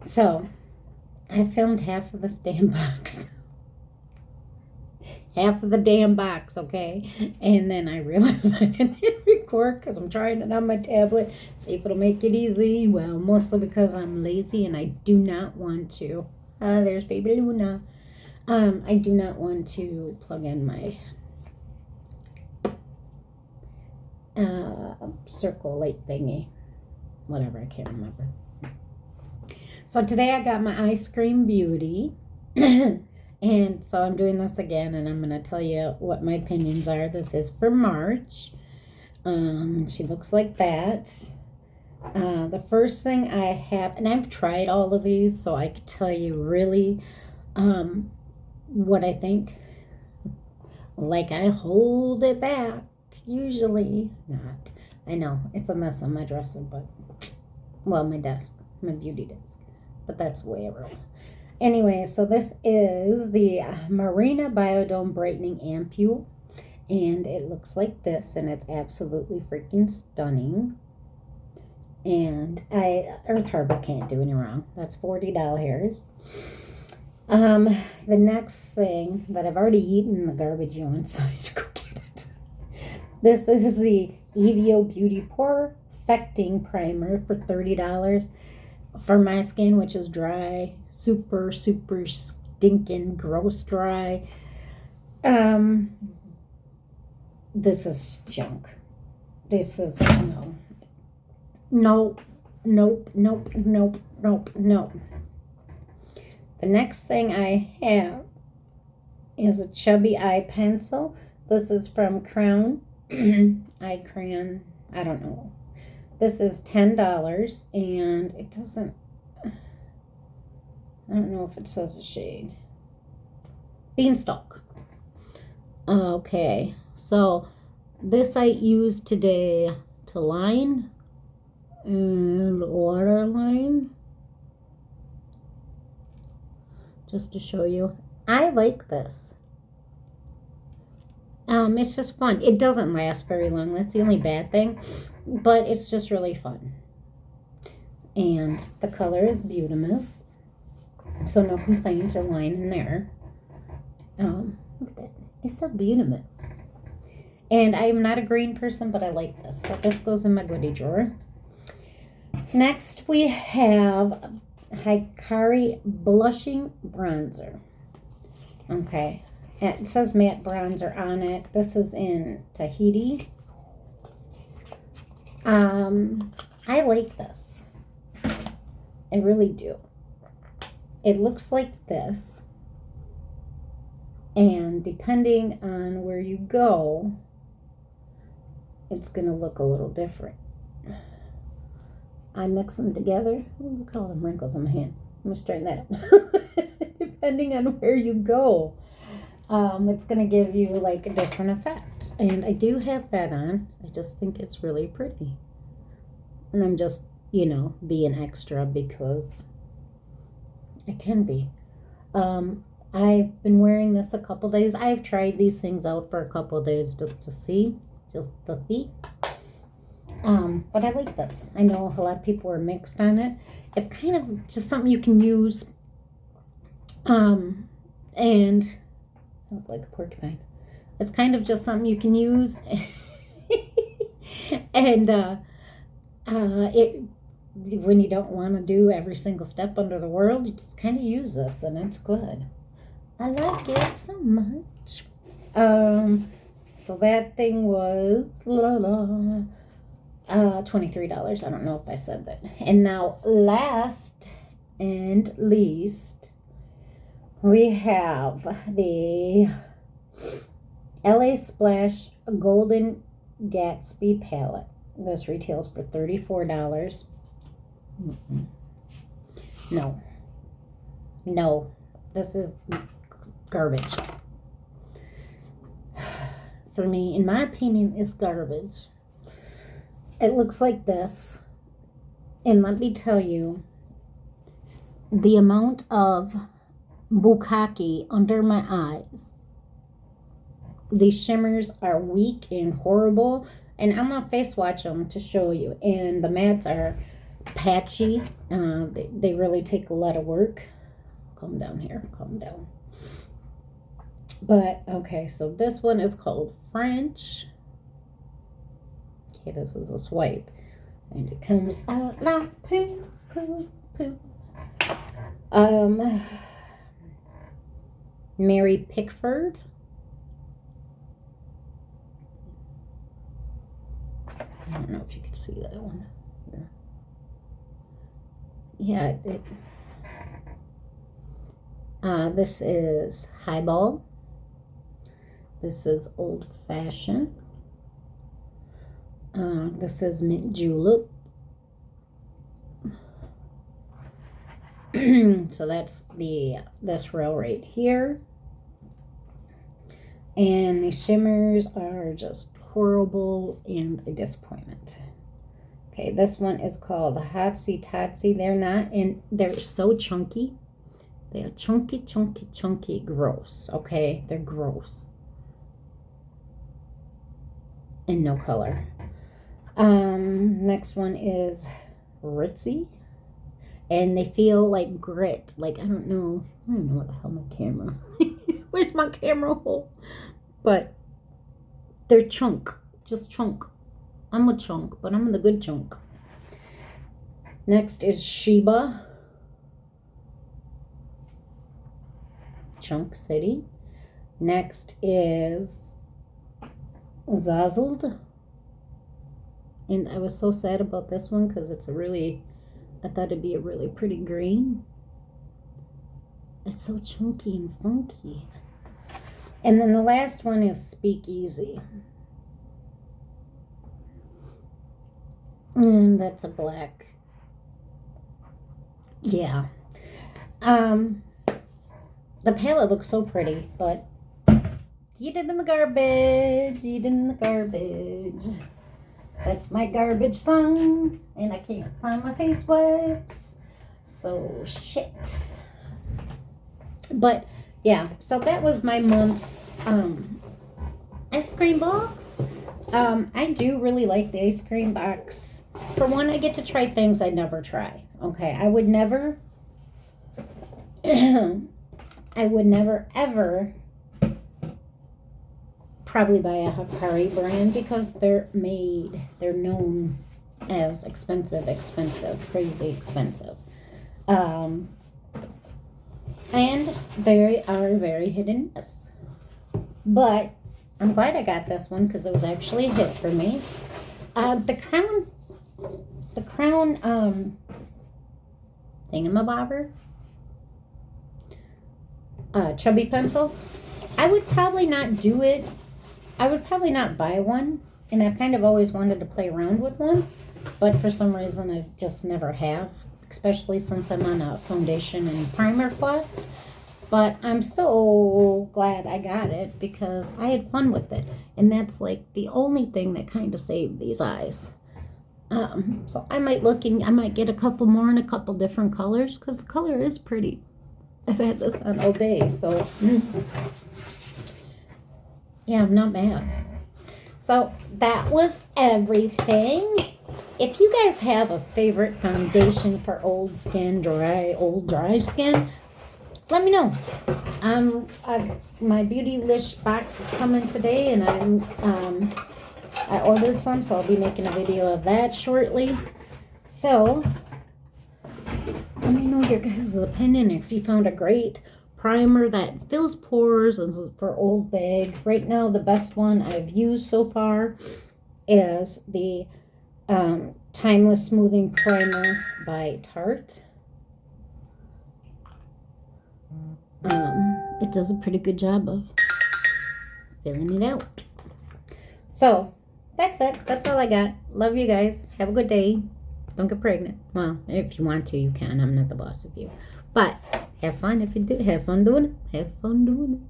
So, I filmed half of this damn box. Half of the damn box, okay? And then I realized I didn't hit record because I'm trying it on my tablet, see if it'll make it easy. Well, mostly because I'm lazy and I do not want to. There's baby Luna. I do not want to plug in my circle light thingy. Whatever, I can't remember. So today I got my ice cream beauty. And so I'm doing this again, and I'm going to tell you what my opinions are. This is for March. She looks like that. The first thing I have, and I've tried all of these, so I could tell you really what I think. Like I hold it back. Usually not. I know, it's a mess on my dresser, but, well, my desk, my beauty desk. But that's the way I roll. Anyway, so this is the Marina Biodome Brightening Ampule. And it looks like this, and it's absolutely freaking stunning. And Earth Harbor can't do any wrong. That's $40. The next thing that I've already eaten the garbage on, so I need to go get it. This is the Evio Beauty Perfecting Primer for $30 for my skin, which is dry, super stinking gross dry. This is junk. This is nope. The next thing I have is a chubby eye pencil. This is from Crown Eye Crayon. I don't know. This is $10, and it doesn't, I don't know if it says a shade. Beanstalk. Okay, so this I used today to line and waterline. Just to show you. I like this. It's just fun. It doesn't last very long. That's the only bad thing. But it's just really fun. And the color is Beautimus. So no complaints or whine in there. Look at that. It's so Beautimus. And I am not a green person, but I like this. So this goes in my goodie drawer. Next we have Hikari Blushing Bronzer. Okay. It says matte bronzer on it. This is in Tahiti. I like this. I really do. It looks like this. And depending on where you go, it's going to look a little different. I mix them together. Ooh, look at all the wrinkles on my hand. Let me straighten that up. Depending on where you go, it's going to give you like a different effect. And I do have that on. I just think it's really pretty. And I'm just, being extra because I can be. I've been wearing this a couple days. I've tried these things out for a couple days just to see. But I like this. I know a lot of people are mixed on it. It's kind of just something you can use. And I look like a porcupine. It's kind of just something you can use. And when you don't want to do every single step under the world, you just kind of use this, and it's good. I like it so much. So that thing was $23. I don't know if I said that. And now, last and least, we have the LA Splash Golden Gatsby palette. This retails for $34. No, this is garbage. For me, in my opinion, it's garbage. It looks like this. And let me tell you, the amount of bukkake under my eyes. These shimmers are weak and horrible. And I'm going to face watch them to show you. And the mattes are patchy. They really take a lot of work. Calm down here. Calm down. But, okay, so this one is called French. Okay, this is a swipe. And it comes out like poo, poo, poo. Mary Pickford. I don't know if you can see that one. Yeah, this is Highball. This is Old Fashioned. This is Mint Julep. So that's this row right here. And the shimmers are just horrible and a disappointment. Okay, this one is called Hotsy Totsy. They're so chunky. They're chunky, chunky, chunky, gross. Okay, they're gross. And no color. Next one is Ritzy. And they feel like grit. Like, I don't know what the hell my camera. Where's my camera hole? But they're chunk. Just chunk. I'm a chunk, but I'm the good chunk. Next is Sheba. Chunk City. Next is Zazzled. And I was so sad about this one because it's I thought it'd be a really pretty green. It's so chunky and funky. And then the last one is Speakeasy. And that's a black. Yeah. The palette looks so pretty, but eat it in the garbage. Eat it in the garbage. That's my garbage song. And I can't find my face wipes. So shit. But yeah, so that was my month's ice cream box. I do really like the ice cream box. For one, I get to try things I never try. Okay, I would never ever probably buy a Hikari brand because they're known as expensive, crazy expensive. And they are very hit and miss. But I'm glad I got this one because it was actually a hit for me. The crown thingamabobber, chubby pencil. I would probably not do it. I would probably not buy one, and I've kind of always wanted to play around with one, but for some reason I just never have, especially since I'm on a foundation and primer quest. But I'm so glad I got it because I had fun with it, and that's like the only thing that kind of saved these eyes. So I might get a couple more in a couple different colors because the color is pretty. I've had this on all day, so yeah, not bad. So that was everything. If you guys have a favorite foundation for old dry skin, let me know. My beauty list box is coming today, and I ordered some, so I'll be making a video of that shortly. So let me know your guys' opinion if you found a great primer that fills pores and for old bags. Right now, the best one I've used so far is the Timeless Smoothing Primer by Tarte. It does a pretty good job of filling it out. So that's it. That's all I got. Love you guys. Have a good day. Don't get pregnant. Well, if you want to, you can. I'm not the boss of you. But have fun if you do. Have fun doing it. Have fun doing it.